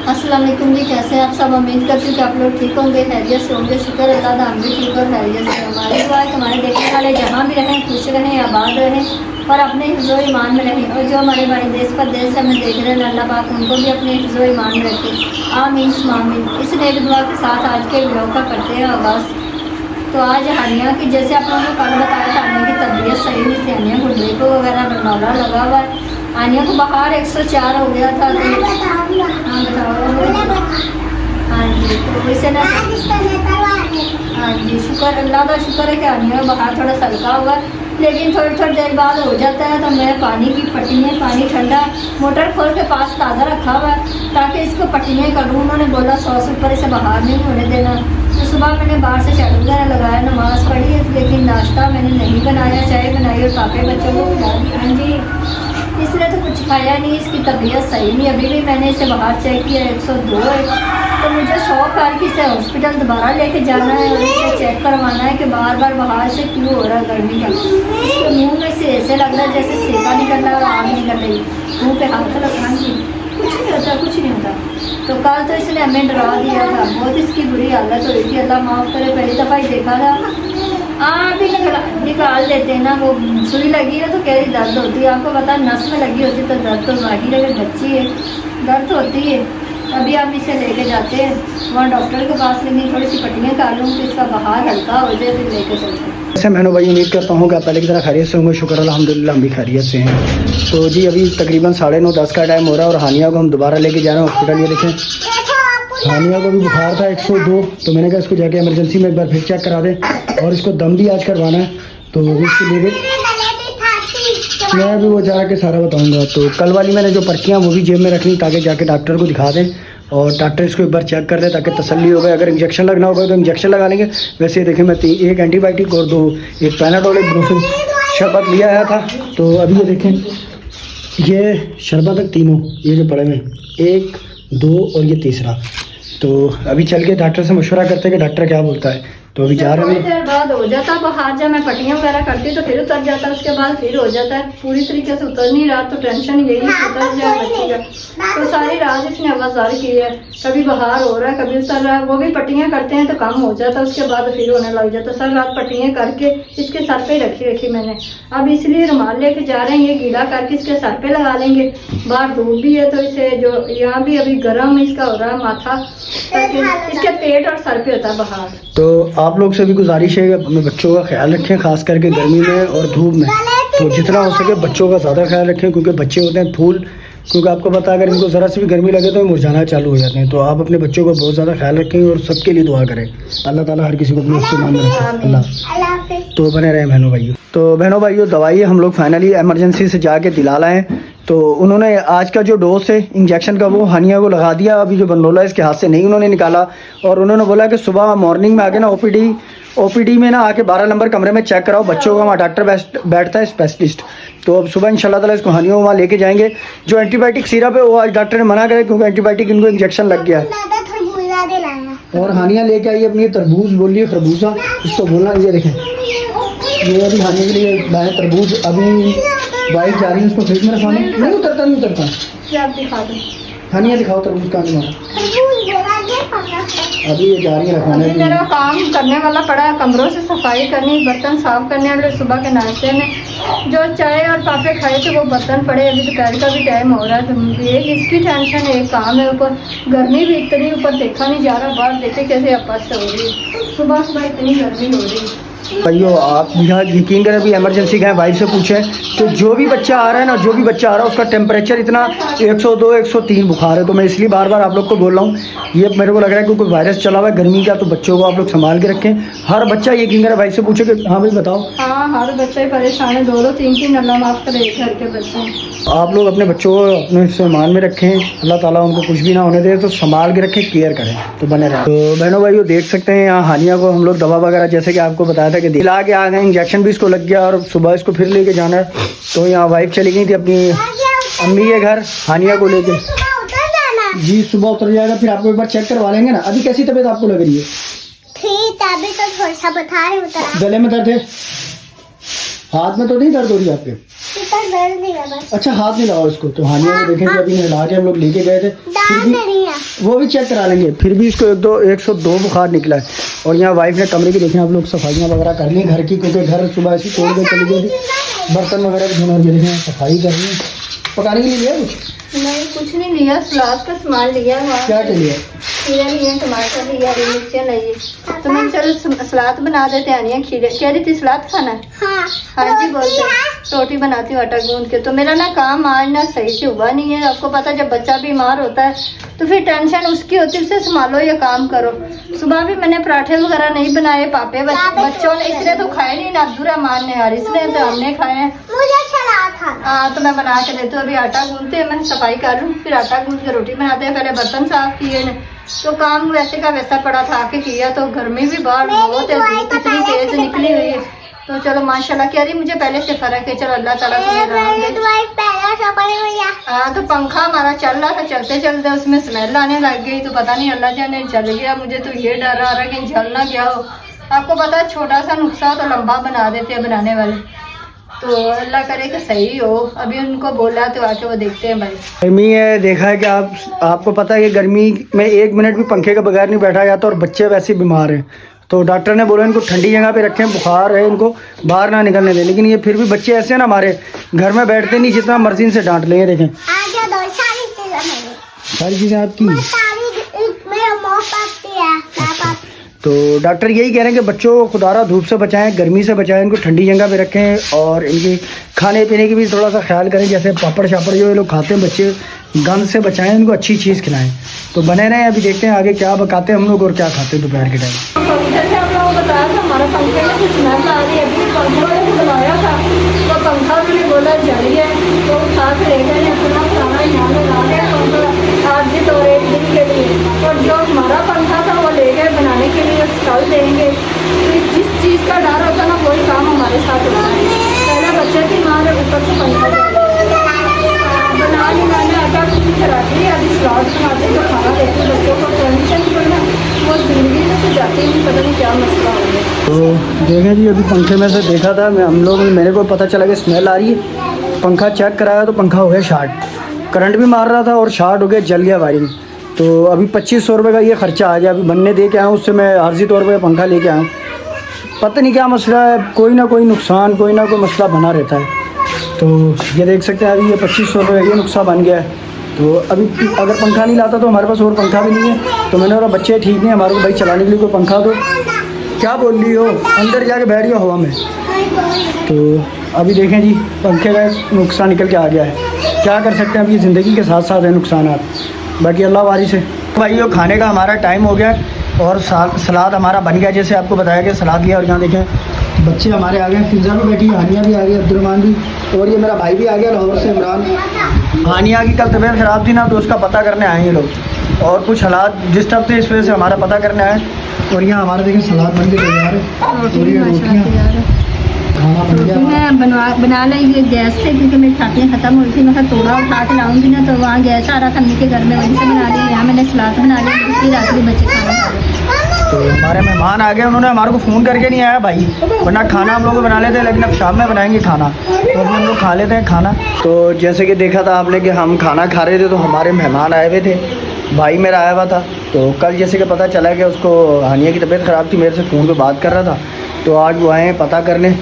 अस्सलाम वालेकुम जी, कैसे हैं आप सब। उम्मीद करती हूँ कि आप लोग ठीक होंगे, खैरियत से होंगे। शुक्र अल्लाह का, हम भी ठीक और खैरियत से। हमारी दुआ है कि हमारे देखने वाले जहाँ भी रहें खुश रहें, आबाद रहें और अपने हिफ्ज़ो ईमान में रहें। और जो हमारे देश परदेश से हमें देख रहे हैं, अल्लाह पाक उनको भी अपने हिफ्ज़ो ईमान में रखें। आमीन आमीन। इस नेक दुआ के साथ आज के व्लॉग का करते हैं आगाज़। तो आज हानिया की, जैसे आप लोगों को कल बताया था, हानिया की तबीयत सही नहीं थी। हानिया को डेको वगैरह बनवाना लगा हुआ है। हानिया को बाहर 104 हो गया था। तो हाँ बताओ। हाँ जी, तो इसे ना, हाँ जी, शुक्र अल्लाह का शुक्र है कि हानिया बाहर थोड़ा सा हल्का हुआ, लेकिन थोड़ी देर बाद हो जाता है। तो मैं पानी की पट्टियाँ, पानी ठंडा मोटर खोल के पास ताज़ा रखा हुआ है ताकि इसको पट्टियाँ करूँ। उन्होंने बोला 100 से ऊपर इसे बाहर नहीं होने देना। तो सुबह मैंने बाहर से झाड़ू वगैरह लगाया, नमाज़ पढ़ी है, लेकिन नाश्ता मैंने नहीं बनाया। चाय बनाई और पापे बच्चों को खिला दी। हाँ जी, इसने तो कुछ खाया नहीं, इसकी तबीयत सही नहीं। अभी भी मैंने इसे बाहर चेक किया, 102 है। तो मुझे शौक है कि इसे हॉस्पिटल दोबारा लेके जाना है और इसे चेक करवाना है कि बार बार बाहर से क्यों हो रहा है गर्मी का। इसके मुंह में से ऐसे लग रहा है जैसे सेका निकल रहा है और आग निकल रही। मुँह पे हाथ रखना की कुछ नहीं होता, कुछ नहीं होता। तो कल तो इसने हमें डरा दिया था, बहुत इसकी बुरी हालत हो रही थी। अल्लाह माफ़ करे, पहली दफ़ा ही देखा था। अभी निकाल देते हैं ना, वो सुई लगी है तो कह रही दर्द होती है। आपको पता है नस में लगी होती तो दर्द तो जाहिर है, बच्ची है, दर्द होती है। अभी हम इसे लेके जाते हैं वहाँ डॉक्टर के पास, लेकिन थोड़ी सी पट्टियाँ कर लूँ कि इसका बाहर हल्का हो जाए, फिर लेके चलते हैं। वैसे मैंने भाई उम्मीद करता हूँ कि आप पहले की तरह खैरियत से होंगे। शुक्र अल्हम्दुलिल्लाह हम भी खैरियत से हैं। तो जी अभी तकरीबन 9:30 का टाइम हो रहा है और हानिया को हम दोबारा लेके जा रहे हैं हॉस्पिटल। ये देखें, हानिया को भी बुखार था 102, तो मैंने कहा इसको जाके इमरजेंसी में एक बार फिर चेक करा दें और इसको दम भी आज करवाना है। तो वो भी इसके लिए मैं भी वो जा के सारा बताऊंगा। तो कल वाली मैंने जो पर्चियाँ वो भी जेब में रखनी ताकि जाके डॉक्टर को दिखा दें और डॉक्टर इसको एक बार चेक कर ले ताकि तसल्ली हो गई। अगर इंजेक्शन लगना होगा तो इंजेक्शन लगा लेंगे। वैसे देखें मैं एक एंटीबायोटिक और एक पैनाडोल, एक ब्रूफिन शरबत लिया आया था। तो अभी ये देखें, ये शरबत है तीनों, ये जो पड़े हुए, 1, 2 और ये तीसरा। तो अभी चल के डॉक्टर से मशवरा करते हैं कि डॉक्टर क्या बोलता है। तो अभी जा रहे हैं। थोड़ी देर बाद हो जाता बाहर, जब मैं पट्टियाँ वगैरह करती तो फिर उतर जाता, उसके बाद फिर हो जाता है। पूरी तरीके से उतर नहीं रहा, तो टेंशन यही उतर जाए बच्चे का। तो सारी रात इसने आवाज़ार की है, कभी बाहर हो रहा है कभी उतर रहा है। वो भी पट्टियाँ करते हैं तो कम हो जाता है, उसके बाद फिर होने लग जाता। सारी रात पट्टियाँ करके इसके सर पे रखी मैंने। अब इसलिए रुमाल लेके जा रहे हैं, ये गीला करके इसके सर पे लगा लेंगे। बाहर धूप भी है तो इसे जो यहाँ भी अभी गर्म इसका हो रहा है माथा, ताकि इसके पेट और सर पे होता है बाहर। तो आप लोग से भी गुजारिश है कि अपने बच्चों का ख्याल रखें, खास करके गर्मी में और धूप में। तो जितना हो सके बच्चों का ज़्यादा ख्याल रखें, क्योंकि बच्चे होते हैं फूल। क्योंकि आपको पता है अगर इनको ज़रा सी भी गर्मी लगे तो मुरझाना चालू हो जाते हैं। तो आप अपने बच्चों का बहुत ज़्यादा ख्याल रखें और सबके लिए दुआ करें। अल्लाह ताला हर किसी को अपने उससे मान रखे। अल्लाह। तो बने रहें बहनों भाइयों। तो बहनों भाइयों, दवाई हम लोग फाइनली एमरजेंसी से जाके दिला लाए हैं। तो उन्होंने आज का जो डोज है इंजेक्शन का वो हानिया को लगा दिया। अभी जो बनलोला इसके हाथ से नहीं उन्होंने निकाला और उन्होंने बोला कि सुबह मॉर्निंग में आके ना ओपीडी में ना आके 12 नंबर कमरे में चेक कराओ बच्चों का। वहाँ डॉक्टर बैठता है स्पेशलिस्ट। तो अब सुबह इंशाल्लाह ताला इसको हानिया वहाँ लेके जाएंगे। जो एंटीबायोटिक सिरप है वो आज डॉक्टर ने मना करे, क्योंकि एंटीबायोटिक इनको इंजेक्शन लग गया है। और हानिया लेके आई अपनी तरबूज, बोलिए खरबूजा इसको बोलना। ये देखें, ये अभी हानिया के लिए लाए तरबूज। अभी वाइफ जा रही है उसको फ्रिज में रखवाने। नहीं उतरता हानिया दिखाओ तरबूज का हमारा। अभी ये जा रही है रखवाने। मेरा काम करने वाला पड़ा है, कमरों से सफाई करनी, बर्तन साफ करने वाले। सुबह के नाश्ते में जो चाय और पापे खाए थे वो बर्तन पड़े। अभी दोपहर का भी टाइम हो रहा है। तो एक इसकी टेंशन है, एक काम है। ऊपर गर्मी भी इतनी, ऊपर देखा नहीं जा रहा, बाहर देखे कैसे आपस से हो रही है। सुबह इतनी गर्मी हो रही है। भाइयों आप यहाँ यकीन करें, अभी इमरजेंसी गए, वाइफ से पूछें तो जो भी बच्चा आ रहा है ना, जो भी बच्चा आ रहा है उसका टेम्परेचर इतना 102 103 बुखार है। तो मैं इसलिए बार बार आप लोग को बोल रहा हूँ, ये मेरे को लग रहा है क्योंकि वायरस चला हुआ है गर्मी का। तो बच्चों को आप लोग संभाल के रखें। हर बच्चा यकीन करें, वाइफ से पूछे कि हाँ भाई बताओ। हाँ, हर बच्चा ही परेशान है। 2 3 अल्लाह माफ़ करे घर के बच्चे। आप लोग अपने बच्चों को अपने सम्मान में रखें, अल्लाह ताला उनको कुछ भी ना होने दे। तो संभाल के रखें, केयर करें, तो बने रहें। तो बहनों भाइयों देख सकते हैं यहाँ हानिया को हम लोग दवा वगैरह जैसे कि आपको बताया था कि दिला के आ गए। इंजेक्शन भी इसको लग गया और सुबह इसको फिर लेके जाना है। तो यहाँ वाइफ चली गई थी अपनी अम्मी के घर हानिया को लेके। जी सुबह उतर जाएगा, फिर आपको एक बार चेक करवा लेंगे ना। अभी कैसी तबीयत आपको लग रही है? ठीक, अभी तो थोड़ा सा बुखार है। गले में दर्द है, हाथ में तो नहीं दर्द हो रही है आपके? डाल दिया बस। अच्छा हाथ नहीं लगाओ इसको। तो हानिया को देखें कि अभी नहला के हम लोग लेके गए थे, फिर डाल भी नहीं है। वो भी चेक करा लेंगे, फिर भी इसको 102 बुखार निकला है। और यहाँ वाइफ ने कमरे की देखें आप लोग सफाइयाँ वगैरह कर ली घर की, क्योंकि घर सुबह ऐसी तोड़ के चली गई थी, बर्तन वगैरह भी धोना, और ये देखें सफाई कर रही है। पकाने के लिए लिया कुछ? नहीं कुछ नहीं लिया, सलाद का सामान लिया वहाँ क्या के लिए? खीरा लिया, टमाटर लिया, हरी मिर्चियाँ लाई। तो मैंने चलो सलाद बना देते हैं। आनिया खीरे कह रही थी सलाद खाना है। हाँ हाँ जी बोलते हैं रोटी बनाती हूँ आटा गूंद के। तो मेरा ना काम आज ना सही से हुआ नहीं है। आपको पता है जब बच्चा बीमार होता है तो फिर टेंशन उसकी होती है, उसे संभालो या काम करो। सुबह भी मैंने पराठे वगैरह नहीं बनाए, पापे बच्चों ने इसलिए तो खाए नहीं ना, अब्दुर्रहमान ने और इसलिए तो हमने खाए हैं। मुझे सलाद खाना। हाँ तो मैं बना के देती हूँ। अभी आटा गूंदते हैं, मैं सफाई कर लूँ, फिर आटा गूंद के रोटी बनाते हैं। पहले बर्तन साफ किए ने, तो काम वैसे का वैसा पड़ा था आके किया। तो गर्मी भी बाहर बहुत है, धूप इतनी तेज निकली हुई है। तो चलो माशाल्लाह कह रही मुझे पहले से फर्क है। चलो अल्लाह ताला तुम्हें राह दे। हाँ तो पंखा हमारा चल रहा था, चलते चलते उसमें स्मेल आने लग गई। तो पता नहीं अल्लाह जाने जल गया। मुझे तो ये डर आ रहा है कि जल ना गया हो। आपको पता है छोटा सा नुस्खा तो लंबा बना देते हैं बनाने वाले। तो अल्लाह करे कि सही हो। अभी उनको बोला तो आके वो देखते हैं भाई। गर्मी है, देखा है कि आपको पता है कि गर्मी में 1 मिनट भी पंखे के बगैर नहीं बैठा जाता, और बच्चे वैसे बीमार हैं। तो डॉक्टर ने बोला इनको ठंडी जगह पे रखें, बुखार है इनको बाहर ना निकलने दें। लेकिन ये फिर भी बच्चे ऐसे हैं ना, हमारे घर में बैठते नहीं, जितना मर्जी से डांट लेंगे। देखें सारी चीज़ें आपकी। तो डॉक्टर यही कह रहे हैं कि बच्चों को खुदारा धूप से बचाएं, गर्मी से बचाएं, इनको ठंडी जगह पे रखें, और इनके खाने पीने की भी थोड़ा सा ख्याल करें। जैसे पापड़ शापड़ जो ये लोग खाते हैं बच्चे, गंद से बचाएं, इनको अच्छी चीज़ खिलाएं। तो बने रहें, अभी देखते हैं आगे क्या पकाते हैं हम लोग और क्या खाते हैं दोपहर के टाइम। जैसे हम लोगों को बताया था हमारा पंखे में से स्मेल आ रही है। अभी पंखे वाले को बुलाया था तो पंखा उन्होंने बोला जल गया। तो उठा के ले गए अपना खाना यहाँ लगा के पंखा आज ही तो 1 दिन के लिए। और जो हमारा पंखा था वो ले गए बनाने के लिए, कल देंगे। तो जिस चीज़ का डर होता है ना वही काम हमारे साथ होता है। पहले बच्चे की माँ ने ऊपर से पंखा बना ली, मैंने आटा गूंद के रख लिया। अभी सलाद बनाते तो खाना देते बच्चों को टेंशन कोई ना, वो जिंदगी में से जाती नहीं, पता नहीं क्या मसला हो गया। तो देखें जी, अभी पंखे में से देखा था हम लोग, मेरे को पता चला कि स्मेल आ रही है। पंखा चेक कराया तो पंखा हो गया शार्ट, करंट भी मार रहा था और शार्ट हो गया, जल गया वायरिंग। तो अभी 2500 रुपये का ये खर्चा आ गया। अभी बनने दे के आया हूँ, उससे मैं आर्जी तौर पर पंखा लेके आया हूँ। पता नहीं क्या मसला है, कोई ना कोई नुकसान, कोई ना कोई मसला बना रहता है। तो ये देख सकते हैं अभी ये 2500 रुपये का ये नुकसान बन गया है। तो अभी अगर पंखा नहीं लाता तो हमारे पास और पंखा भी नहीं है। तो मैंने बोला बच्चे ठीक नहीं, हमारे को भाई चलाने के लिए कोई पंखा दो। क्या बोल रही हो, अंदर जाके बैठ गया हवा में। तो अभी देखें जी, पंखे का नुकसान निकल के आ गया है। क्या कर सकते हैं, अभी ज़िंदगी के साथ साथ है नुकसान। बाकी अल्लाह वारिस है। भाई ये खाने का हमारा टाइम हो गया और सलाद हमारा बन गया, जैसे आपको बताया कि सलाद लिया। और यहाँ देखें बच्चे हमारे आ गए, फिजा भी बैठी, हानिया भी आ गई, अब्दुर्रहमान भी, और ये मेरा भाई भी आ गया लाहौर से, इमरान। हानिया की कल तबीयत ख़राब थी ना, तो उसका पता करने आए हैं लोग, और कुछ हालात डिस्टर्ब थे, इस वजह से हमारा पता करने आए। और यहाँ हमारे देखें सलाद बन के तैयार है, रोटियाँ, खाना बन गया। मैं बना लेंगे गैस से, क्योंकि मेरी छातियाँ ख़त्म हो रही थी। मैं थोड़ा उठा के लाऊंगी ना, तो वहाँ गैस आ रहा था अम्मी के घर में, वहीं से बना लिया। यहाँ मैंने सलाद बना ली, दूसरी रात में बच्चे खाना खा रहे। तो हमारे मेहमान आ गए, उन्होंने हमारे को फ़ोन करके नहीं आया भाई, वरना खाना हम लोग बना लेते हैं, लेकिन अब शाम में बनाएंगे खाना, तो अभी हम लोग खा लेते हैं खाना। तो जैसे कि देखा था आपने कि हम खाना खा रहे थे, तो हमारे मेहमान आए हुए थे, भाई मेरा आया हुआ था। तो कल जैसे कि पता चला कि उसको हानिया की तबीयत ख़राब थी, मेरे से फ़ोन पे बात कर रहा था, तो आज वो आए हैं पता करने।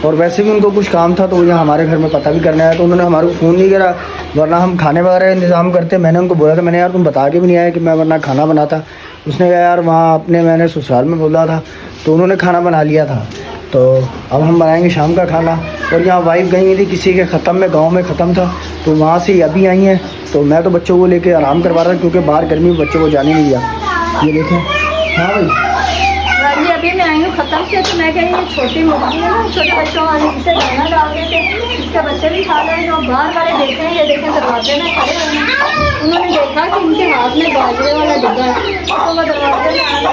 और वैसे भी उनको कुछ काम था, तो वो यहाँ हमारे घर में पता भी करने आया, तो उन्होंने हमारे को फ़ोन नहीं करा, वरना हम खाने वगैरह इंतज़ाम करते। मैंने उनको बोला था, मैंने यार तुम बता के भी नहीं आया कि मैं वरना खाना बनाता। उसने कहा यार वहाँ अपने मैंने ससुराल में बोला था, तो उन्होंने खाना बना लिया था। तो अब हम बनाएंगे शाम का खाना। और यहाँ वाइफ गई हुई थी किसी के ख़त्म में, गांव में ख़त्म था, तो वहाँ से अभी आई हैं। तो मैं तो बच्चों को लेके आराम करवा रहा था, क्योंकि बाहर गर्मी में बच्चों को जाने नहीं दिया। ये देखें, हाँ भाई जी अभी मैं आई हूँ ख़त्म से, तो मैं कहीं छोटी मुर्गी है ना, छोटे बच्चों वाले, इसे दाना डाल देते हैं, इसके बच्चे भी खा रहे हैं। और बाहर वाले देखे हैं, ये देखें दरवाजे में खड़े हुए हैं, उन्होंने देखा कि इनके हाथ में बाजरे वाला डिब्बा है, तो वो दरवाजे में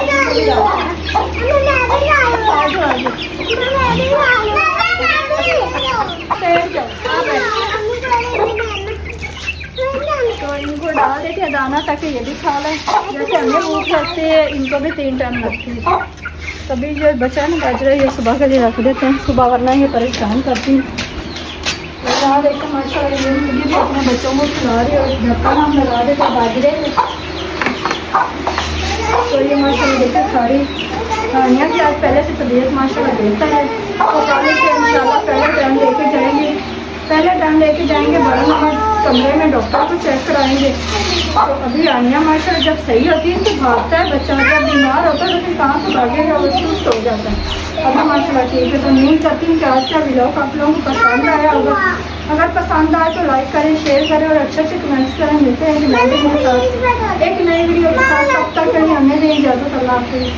तो इनको डाल देते हैं दाना, ताकि ये भी खा लें। जैसे हमें भूख लगती है, इनको भी 3 टाइम लगती है। तभी जो बचा है ना बाजरा, ये सुबह के लिए रख देते हैं, सुबह वरना ये परेशान करती है। फिलहाल एक माशाल्लाह ये मुर्गी भी अपने बच्चों को खिला रही है और ढक्कन हम लगा देते बाजरे में। तो ये माशाल्लाह देखिए सारी कहानियाँ की आज पहले से तबीयत माशाल्लाह बेहतर है और कल से इंशाल्लाह पहले टाइम लेके जाएंगे बड़ा नंबर कमरे में डॉक्टर को चेक कराएंगे। तो अभी आनिया माशाल्लाह जब सही होती है तो भागता है बच्चा, जब बीमार होता है तो फिर कहाँ से भागेगा, वो सुस्त हो जाता है। अभी माशाल्लाह ठीक है। तो उम्मीद करती हूँ कि आज का व्लॉग आप लोगों को पसंद आया होगा। अगर पसंद आए तो लाइक करें, शेयर करें और अच्छे अच्छे कमेंट्स करें। मिलते हैं एक नई वीडियो के साथ, एक नई वीडियो के साथ। तब तक के लिए हमें दें इजाज़त। अल्लाह हाफिज़।